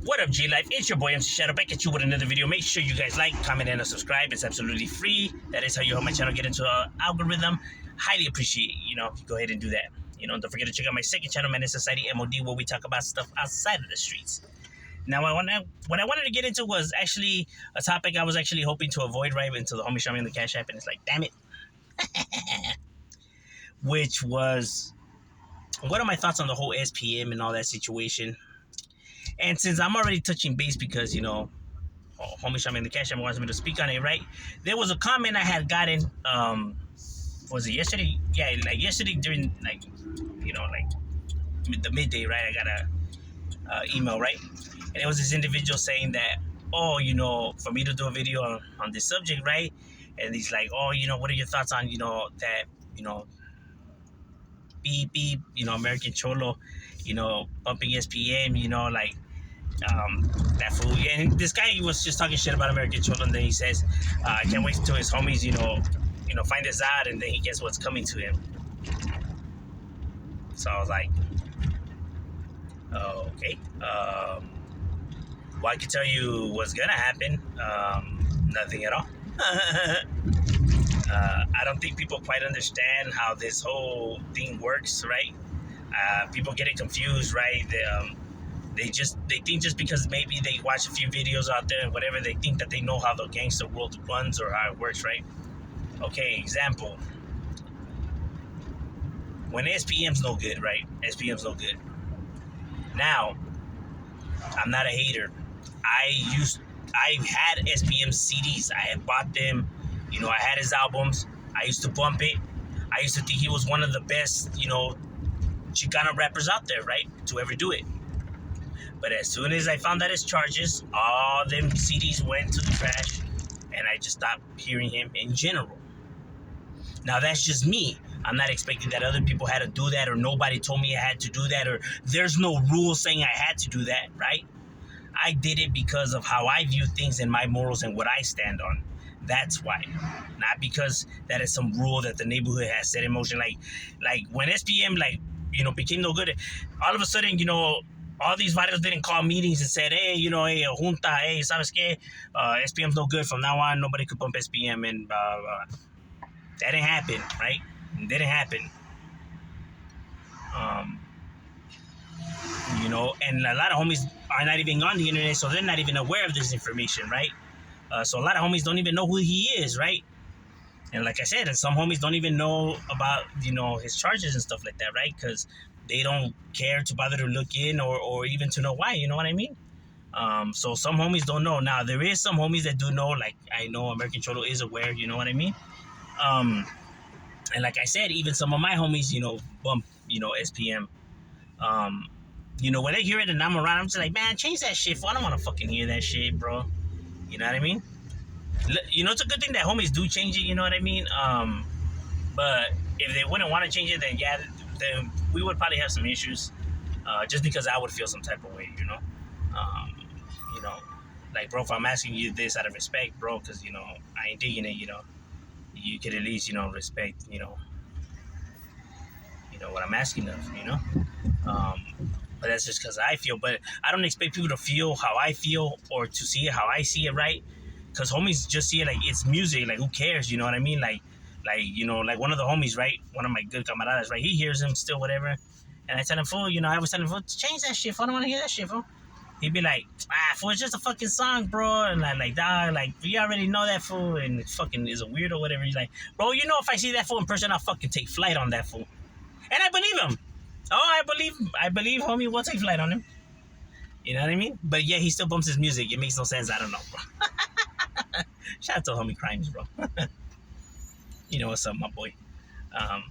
What up, G-Life? It's your boy, MC Shadow, back at you with another video. Make sure you guys like, comment, and subscribe. It's absolutely free. That is how you help my channel get into an algorithm. Highly appreciate, if you go ahead and do that. Don't forget to check out my second channel, Menace Society MOD, where we talk about stuff outside of the streets. Now, what I wanted to get into was actually a topic I was actually hoping to avoid right until the homie showed me in the Cash App, and it's like, damn it. Which was, what are my thoughts on the whole SPM and all that situation? And since I'm already touching base because, homie shot me in the Cash App wants me to speak on it, right? There was a comment I had gotten, was it yesterday? Yeah, like yesterday during, the midday, right? I got a email, right? And it was this individual saying that, for me to do a video on this subject, right? And he's like, what are your thoughts on, that, beep, beep, American Cholo, bumping SPM, that fool. And this guy was just talking shit about American Cholo, and then he says, I can't wait till his homies, find this out, and then he gets what's coming to him. So I was like, okay. Well, I can tell you what's gonna happen. Nothing at all. I don't think people quite understand how this whole thing works, right? People get it confused, right? They think just because maybe they watch a few videos out there and whatever, they think that they know how the gangster world runs or how it works, right? Okay, example. When SPM's no good, right? SPM's no good. Now, I'm not a hater. I had SPM CDs. I had bought them. I had his albums. I used to bump it. I used to think he was one of the best, Chicano rappers out there, right? To ever do it. But as soon as I found out his charges, all them CDs went to the trash, and I just stopped hearing him in general. Now, that's just me. I'm not expecting that other people had to do that, or nobody told me I had to do that, or there's no rule saying I had to do that, right? I did it because of how I view things and my morals and what I stand on. That's why. Not because that is some rule that the neighborhood has set in motion. Like when SPM, became no good, all of a sudden, all these writers didn't call meetings and said, hey, hey, junta, hey, ¿sabes qué? SPM's no good. From now on, nobody could bump SPM. And that didn't happen, right? It didn't happen. And a lot of homies are not even on the internet, so they're not even aware of this information, right? So a lot of homies don't even know who he is, right? And like I said, and some homies don't even know about, his charges and stuff like that, right? Because they don't care to bother to look in or even to know why, you know what I mean? So some homies don't know. Now, there is some homies that do know, like I know American Cholo is aware, you know what I mean? And like I said, even some of my homies, bump, SPM. When they hear it and I'm around, I'm just like, man, change that shit. I don't want to fucking hear that shit, bro. You know what I mean? It's a good thing that homies do change it, you know what I mean? But if they wouldn't want to change it, then yeah, then we would probably have some issues. Just because I would feel some type of way, like, bro, if I'm asking you this out of respect, bro, because, I ain't digging it, you could at least, respect, what I'm asking of, But that's just because I feel. But I don't expect people to feel how I feel or to see it how I see it, right? Because homies just see it like it's music. Like, who cares? You know what I mean? Like one of the homies, right? One of my good camaradas, right? He hears him still, whatever. And I tell him, fool, I was telling him, fool, change that shit, fool. I don't want to hear that shit, fool. He'd be like, fool, it's just a fucking song, bro. And I'm like, dog, you already know that fool. And it fucking is a weirdo, whatever. He's like, bro, if I see that fool in person, I'll fucking take flight on that fool. And I believe him. Oh, I believe homie will take flight on him. You know what I mean? But yeah, he still bumps his music. It makes no sense. I don't know, bro. Shout out to homie Crimes, bro. You know what's up, my boy. But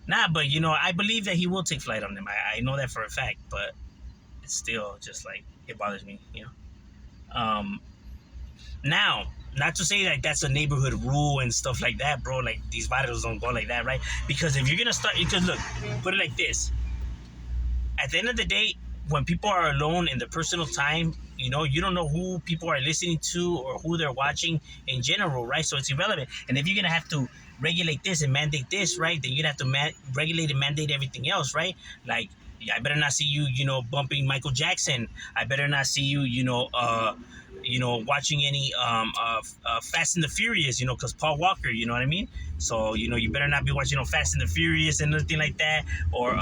I believe that he will take flight on him. I know that for a fact, but it's still just like, it bothers me, Now, not to say that that's a neighborhood rule and stuff like that, bro. Like, these vitals don't go like that, right? Because if you're going to start... Because, look, put it like this. At the end of the day, when people are alone in their personal time, you don't know who people are listening to or who they're watching in general, right? So it's irrelevant. And if you're going to have to regulate this and mandate this, right, then you'd have to regulate and mandate everything else, right? Like, I better not see you, bumping Michael Jackson. I better not see you, watching any Fast and the Furious, because Paul Walker, you know what I mean? So, you better not be watching Fast and the Furious and anything like that, or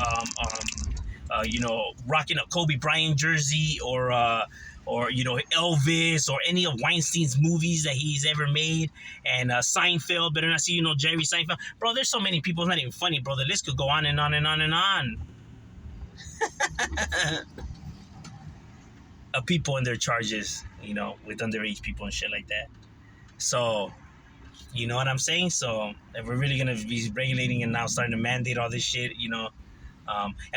rocking a Kobe Bryant jersey, or Elvis, or any of Weinstein's movies that he's ever made, and Seinfeld. Better not see Jerry Seinfeld, bro. There's so many people. It's not even funny, bro. The list could go on and on and on and on. Of people in their charges, with underage people and shit like that. So, you know what I'm saying? So, if we're really gonna be regulating and now starting to mandate all this shit, and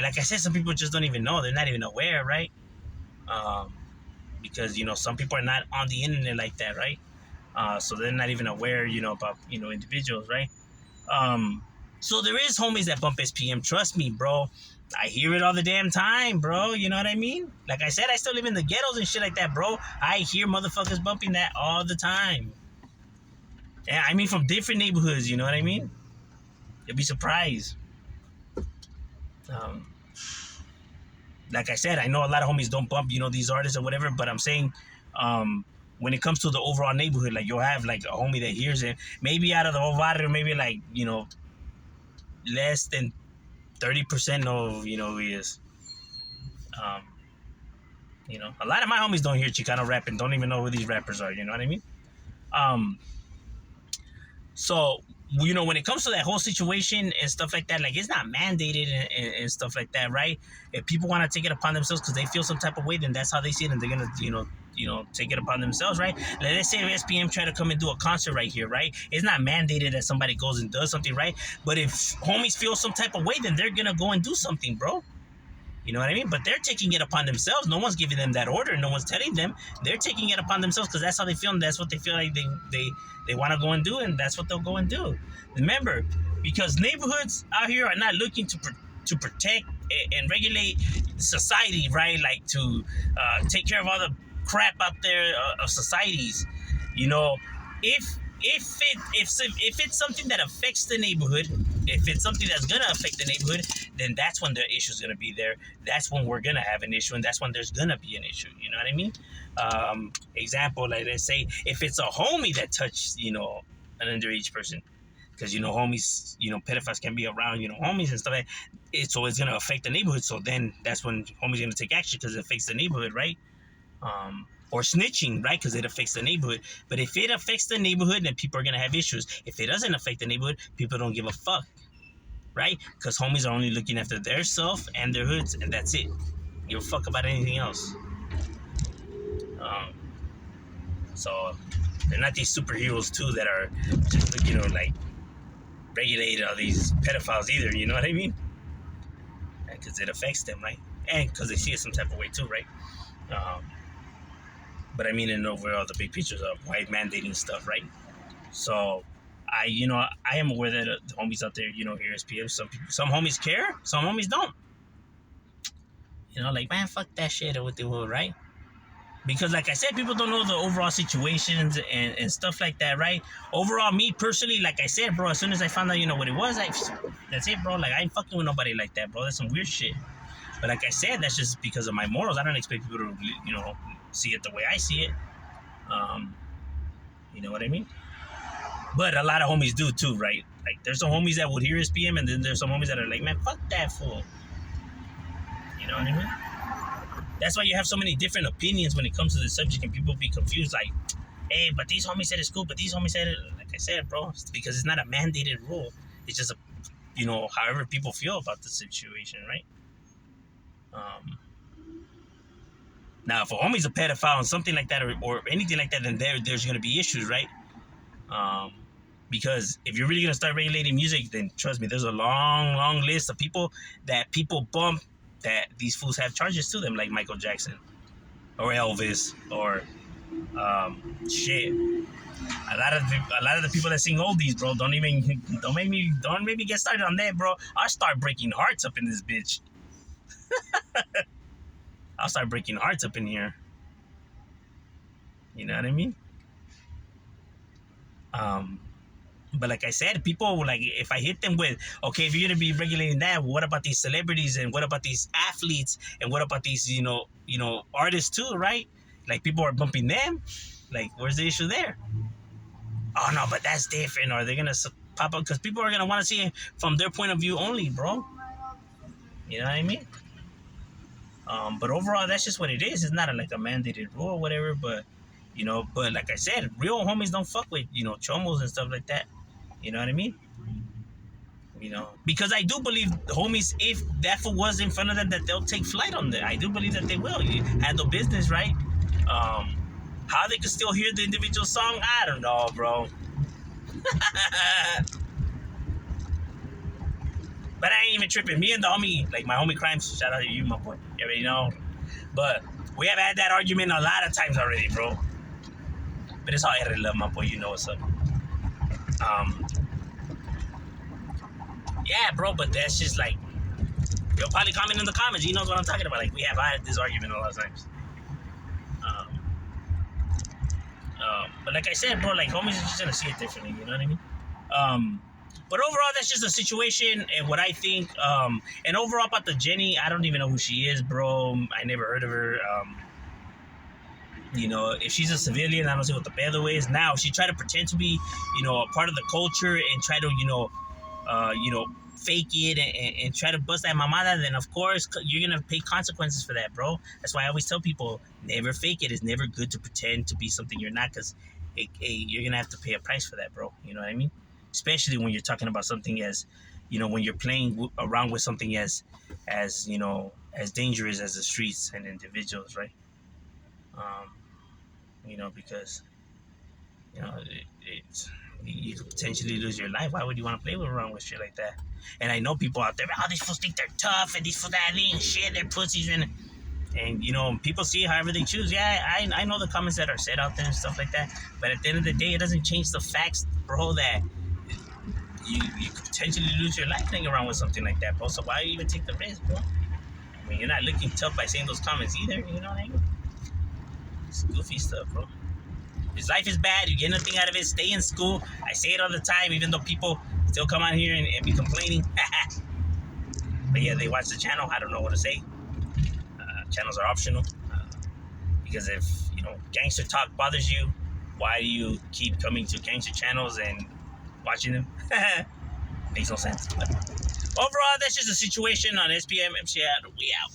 like I said, some people just don't even know. They're not even aware, right? Because some people are not on the internet like that, right? So they're not even aware, about individuals, right? So there is homies that bump SPM. Trust me, bro. I hear it all the damn time, bro. You know what I mean? Like I said, I still live in the ghettos and shit like that, bro. I hear motherfuckers bumping that all the time. And I mean from different neighborhoods, you know what I mean? You'll be surprised. Um, like I said, I know a lot of homies don't bump, these artists or whatever, but I'm saying, when it comes to the overall neighborhood, like you'll have like a homie that hears it, maybe out of the whole barrio, maybe like, less than 30% know, who he is. Um, a lot of my homies don't hear Chicano rap and don't even know who these rappers are, you know what I mean? Um, so, when it comes to that whole situation and stuff like that, like it's not mandated and stuff like that, right? If people want to take it upon themselves because they feel some type of way, then that's how they see it, and they're gonna, take it upon themselves, right? Like, let's say if SPM try to come and do a concert right here, right? It's not mandated that somebody goes and does something, right? But if homies feel some type of way, then they're gonna go and do something, bro. You know what I mean? But they're taking it upon themselves. No one's giving them that order. No one's telling them. They're taking it upon themselves because that's how they feel, and that's what they feel like they want to go and do, and that's what they'll go and do. Remember, because neighborhoods out here are not looking to protect and regulate society, right? Like to take care of all the crap out there of societies. If if it's something that affects the neighborhood, if it's something that's gonna affect the neighborhood, then that's when the issue's gonna be there. That's when we're gonna have an issue, and that's when there's gonna be an issue. You know what I mean? Example, like let's say if it's a homie that touched, an underage person, because homies, pedophiles can be around, homies and stuff like that. So it's gonna affect the neighborhood. So then that's when homies gonna take action because it affects the neighborhood, right? Or snitching, right? Because it affects the neighborhood. But if it affects the neighborhood, then people are going to have issues. If it doesn't affect the neighborhood, people don't give a fuck, right? Because homies are only looking after their self and their hoods, and that's it. Give a fuck about anything else. So they're not these superheroes, too, that are just, like regulated all these pedophiles either, you know what I mean? Because it affects them, right? And because they see it some type of way, too, right? But I mean, in overall, the big pictures of white mandating stuff, right? So, I am aware that the homies out there, here SPM, some homies care, some homies don't. Like, man, fuck that shit with the hood, right? Because, like I said, people don't know the overall situations and stuff like that, right? Overall, me personally, like I said, bro, as soon as I found out, what it was, that's it, bro. Like, I ain't fucking with nobody like that, bro. That's some weird shit. But like I said, that's just because of my morals. I don't expect people to, see it the way I see it. You know what I mean? But a lot of homies do too, right? Like there's some homies that would hear SPM, and then there's some homies that are like, man, fuck that fool. You know what I mean? That's why you have so many different opinions when it comes to the subject, and people be confused. Like, hey, but these homies said it's cool, but these homies said it. Like I said, bro, it's because it's not a mandated rule. It's just however people feel about the situation, right? Now, if a homie's a pedophile and something like that, or anything like that, then there's going to be issues, right? Because if you're really going to start regulating music, then trust me, there's a long, long list of people bump that these fools have charges to them, like Michael Jackson or Elvis or shit. A lot of the people that sing oldies, bro, don't make me get started on that, bro. I'll start breaking hearts up in this bitch. I'll start breaking hearts up in here. You know what I mean? But like I said, people like if I hit them with, okay, if you're gonna be regulating that, what about these celebrities and what about these athletes and what about these artists too, right? Like people are bumping them. Like where's the issue there? Oh no, but that's different. Or they're gonna pop up because people are gonna want to see it from their point of view only, bro. You know what I mean? But overall, that's just what it is. It's not like a mandated rule or whatever. But like I said, real homies don't fuck with chomos and stuff like that. You know what I mean? Because I do believe homies, if that fool was in front of them, that they'll take flight on that. I do believe that they will. You handle business, right? How they can still hear the individual song, I don't know, bro. But I ain't even tripping. Me and the homie, like my homie Crimes, shout out to you, my boy. You already know. But we have had that argument a lot of times already, bro. But it's all I love, my boy. You know what's up. Yeah, bro, but that's just like, you'll probably comment in the comments. He knows what I'm talking about. Like, we have had this argument a lot of times. But like I said, bro, like, homies are just gonna see it differently. You know what I mean? But overall, that's just a situation and what I think. And overall about the Jenny, I don't even know who she is, bro. I never heard of her. If she's a civilian, I don't see what the pedo is. Now, if she tried to pretend to be, a part of the culture and try to, fake it and try to bust that mamada, then of course you're gonna pay consequences for that, bro. That's why I always tell people, never fake it. It's never good to pretend to be something you're not, because you're gonna have to pay a price for that, bro. You know what I mean? Especially when you're talking about something as, when you're playing around with something as dangerous as the streets and individuals, right? Because you could potentially lose your life. Why would you want to play around with shit like that? And I know people out there, these fools think they're tough, and these fools that ain't shit, they're pussies, and people see it however they choose. Yeah, I know the comments that are said out there and stuff like that, but at the end of the day, it doesn't change the facts, bro, that you could potentially lose your life playing around with something like that, bro. So why even take the risk, bro? I mean, you're not looking tough by saying those comments either, you know what I mean? It's goofy stuff, bro. His life is bad. You get nothing out of it. Stay in school. I say it all the time, even though people still come out here and be complaining. But yeah, they watch the channel. I don't know what to say. Channels are optional. Because if, gangster talk bothers you, why do you keep coming to gangster channels and watching them? Makes no sense. But overall, that's just a situation on SPM. We out.